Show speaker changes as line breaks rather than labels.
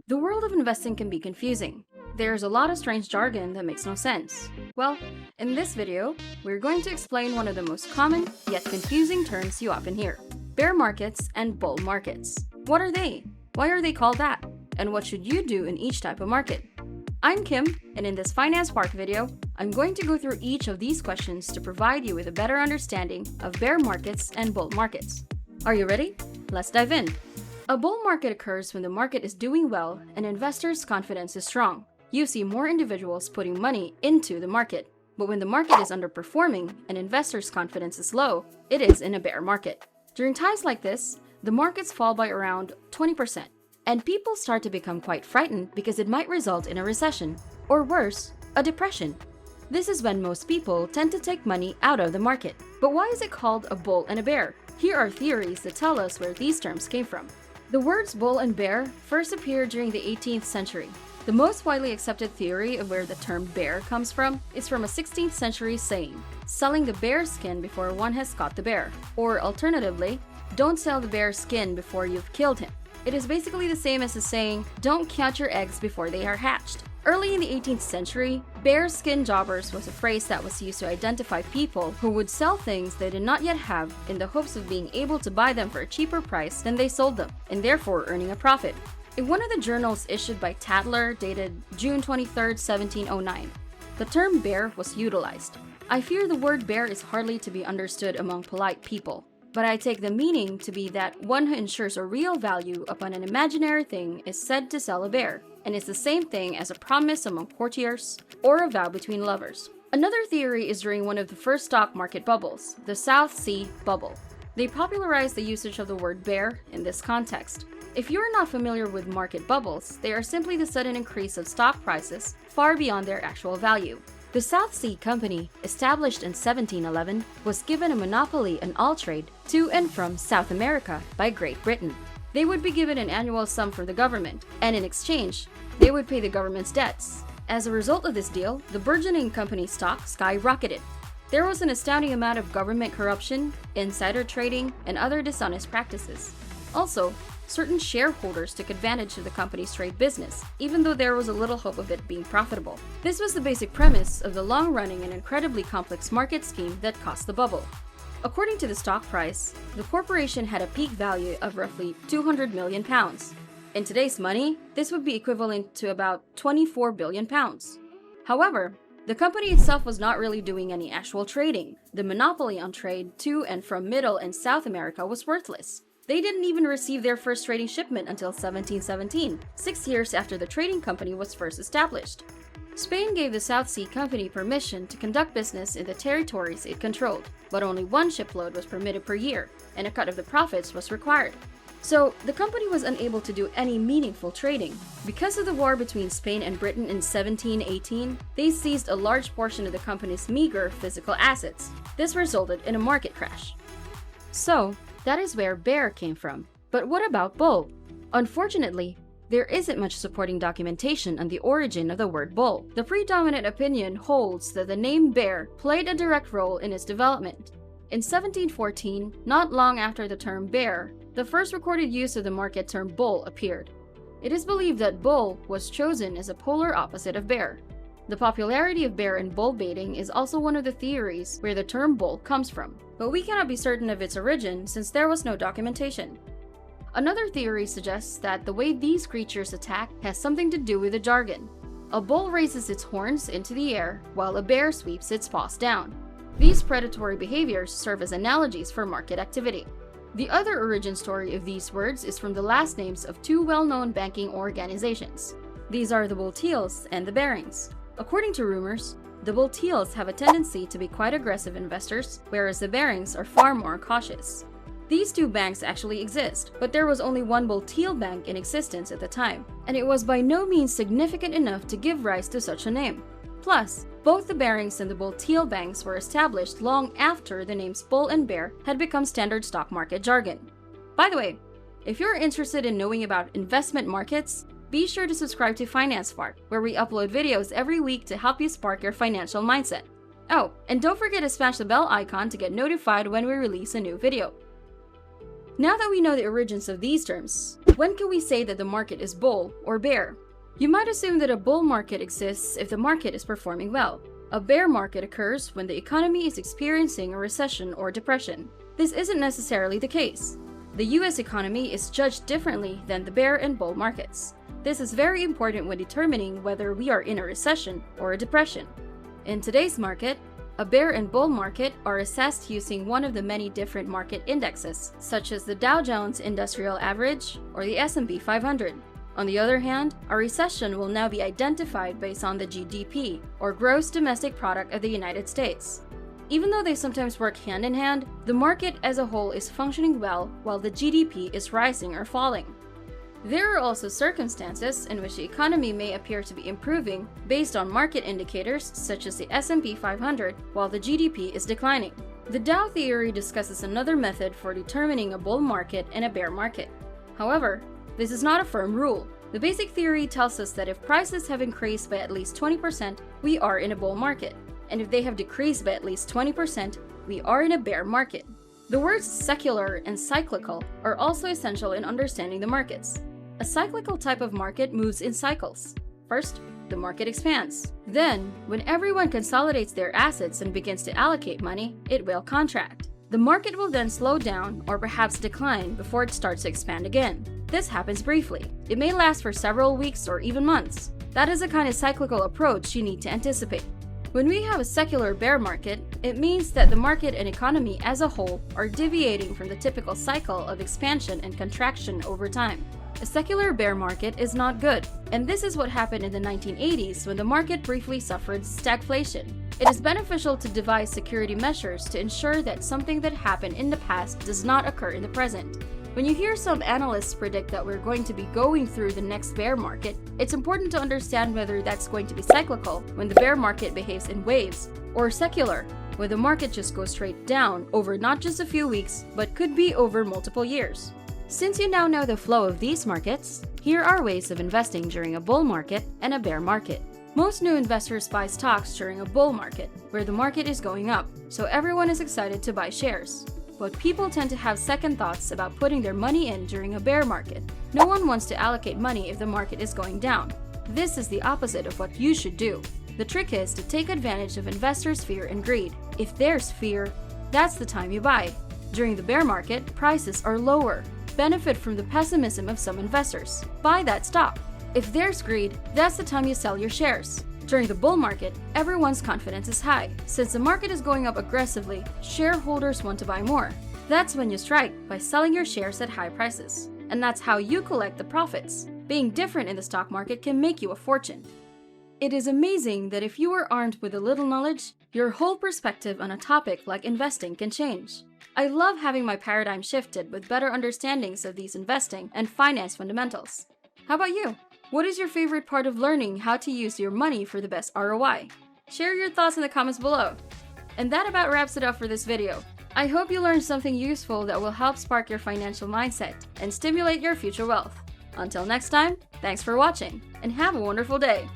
The world of investing can be confusing. There's a lot of strange jargon that makes no sense. Well, in this video, we're going to explain one of the most common yet confusing terms you often hear: bear markets and bull markets. What are they? Why are they called that? And what should you do in each type of market? I'm Kim, and in this Finance Spark video, I'm going to go through each of these questions to provide you with a better understanding of bear markets and bull markets. Are you ready? Let's dive in. A bull market occurs when the market is doing well and investors' confidence is strong. You see more individuals putting money into the market. But when the market is underperforming and investors' confidence is low, it is in a bear market. During times like this, the markets fall by around 20%, and people start to become quite frightened because it might result in a recession, or worse, a depression. This is when most people tend to take money out of the market. But why is it called a bull and a bear? Here are theories that tell us where these terms came from. The words bull and bear first appeared during the 18th century. The most widely accepted theory of where the term bear comes from is from a 16th century saying, selling the bear skin before one has caught the bear. Or alternatively, don't sell the bear's skin before you've killed him. It is basically the same as the saying, don't count your eggs before they are hatched. Early in the 18th century, bear skin jobbers was a phrase that was used to identify people who would sell things they did not yet have in the hopes of being able to buy them for a cheaper price than they sold them, and therefore earning a profit. In one of the journals issued by Tatler dated June 23, 1709, the term bear was utilized. I fear the word bear is hardly to be understood among polite people, but I take the meaning to be that one who ensures a real value upon an imaginary thing is said to sell a bear, and it's the same thing as a promise among courtiers or a vow between lovers. Another theory is during one of the first stock market bubbles, the South Sea Bubble. They popularized the usage of the word bear in this context. If you are not familiar with market bubbles, they are simply the sudden increase of stock prices far beyond their actual value. The South Sea Company, established in 1711, was given a monopoly on all trade to and from South America by Great Britain. They would be given an annual sum from the government, and in exchange, they would pay the government's debts. As a result of this deal, the burgeoning company's stock skyrocketed. There was an astounding amount of government corruption, insider trading, and other dishonest practices. Also, certain shareholders took advantage of the company's trade business, even though there was a little hope of it being profitable. This was the basic premise of the long-running and incredibly complex market scheme that caused the bubble. According to the stock price, the corporation had a peak value of roughly £200 million. In today's money, this would be equivalent to about £24 billion. However, the company itself was not really doing any actual trading. The monopoly on trade to and from Middle and South America was worthless. They didn't even receive their first trading shipment until 1717, 6 years after the trading company was first established. Spain gave the South Sea Company permission to conduct business in the territories it controlled, but only one shipload was permitted per year, and a cut of the profits was required. So, the company was unable to do any meaningful trading. Because of the war between Spain and Britain in 1718, they seized a large portion of the company's meager physical assets. This resulted in a market crash. So, that is where bear came from. But what about bull? Unfortunately, there isn't much supporting documentation on the origin of the word bull. The predominant opinion holds that the name bear played a direct role in its development. In 1714, not long after the term bear, the first recorded use of the market term bull appeared. It is believed that bull was chosen as a polar opposite of bear. The popularity of bear and bull baiting is also one of the theories where the term bull comes from, but we cannot be certain of its origin since there was no documentation. Another theory suggests that the way these creatures attack has something to do with the jargon. A bull raises its horns into the air while a bear sweeps its paws down. These predatory behaviors serve as analogies for market activity. The other origin story of these words is from the last names of two well-known banking organizations. These are the Bull Teals and the Barings. According to rumors, the Bull Teals have a tendency to be quite aggressive investors, whereas the Barings are far more cautious. These two banks actually exist, but there was only one Bull Teal bank in existence at the time, and it was by no means significant enough to give rise to such a name. Plus, both the Barings and the Bull Teal banks were established long after the names bull and bear had become standard stock market jargon. By the way, if you're interested in knowing about investment markets, be sure to subscribe to Finance Spark, where we upload videos every week to help you spark your financial mindset. Oh, and don't forget to smash the bell icon to get notified when we release a new video. Now that we know the origins of these terms, when can we say that the market is bull or bear? You might assume that a bull market exists if the market is performing well. A bear market occurs when the economy is experiencing a recession or depression. This isn't necessarily the case. The US economy is judged differently than the bear and bull markets. This is very important when determining whether we are in a recession or a depression. In today's market, a bear and bull market are assessed using one of the many different market indexes, such as the Dow Jones Industrial Average or the S&P 500. On the other hand, a recession will now be identified based on the GDP, or Gross Domestic Product of the United States. Even though they sometimes work hand in hand, the market as a whole is functioning well while the GDP is rising or falling. There are also circumstances in which the economy may appear to be improving based on market indicators such as the S&P 500 while the GDP is declining. The Dow theory discusses another method for determining a bull market and a bear market. However, this is not a firm rule. The basic theory tells us that if prices have increased by at least 20%, we are in a bull market, and if they have decreased by at least 20%, we are in a bear market. The words secular and cyclical are also essential in understanding the markets. A cyclical type of market moves in cycles. First, the market expands. Then, when everyone consolidates their assets and begins to allocate money, it will contract. The market will then slow down or perhaps decline before it starts to expand again. This happens briefly. It may last for several weeks or even months. That is the kind of cyclical approach you need to anticipate. When we have a secular bear market, it means that the market and economy as a whole are deviating from the typical cycle of expansion and contraction over time. A secular bear market is not good, and this is what happened in the 1980s when the market briefly suffered stagflation. It is beneficial to devise security measures to ensure that something that happened in the past does not occur in the present. When you hear some analysts predict that we're going to be going through the next bear market, it's important to understand whether that's going to be cyclical, when the bear market behaves in waves, or secular, where the market just goes straight down over not just a few weeks, but could be over multiple years. Since you now know the flow of these markets, here are ways of investing during a bull market and a bear market. Most new investors buy stocks during a bull market, where the market is going up, so everyone is excited to buy shares. But people tend to have second thoughts about putting their money in during a bear market. No one wants to allocate money if the market is going down. This is the opposite of what you should do. The trick is to take advantage of investors' fear and greed. If there's fear, that's the time you buy. During the bear market, prices are lower. Benefit from the pessimism of some investors. Buy that stock. If there's greed, that's the time you sell your shares. During the bull market, everyone's confidence is high. Since the market is going up aggressively, shareholders want to buy more. That's when you strike, by selling your shares at high prices. And that's how you collect the profits. Being different in the stock market can make you a fortune. It is amazing that if you are armed with a little knowledge, your whole perspective on a topic like investing can change. I love having my paradigm shifted with better understandings of these investing and finance fundamentals. How about you? What is your favorite part of learning how to use your money for the best ROI? Share your thoughts in the comments below. And that about wraps it up for this video. I hope you learned something useful that will help spark your financial mindset and stimulate your future wealth. Until next time, thanks for watching and have a wonderful day.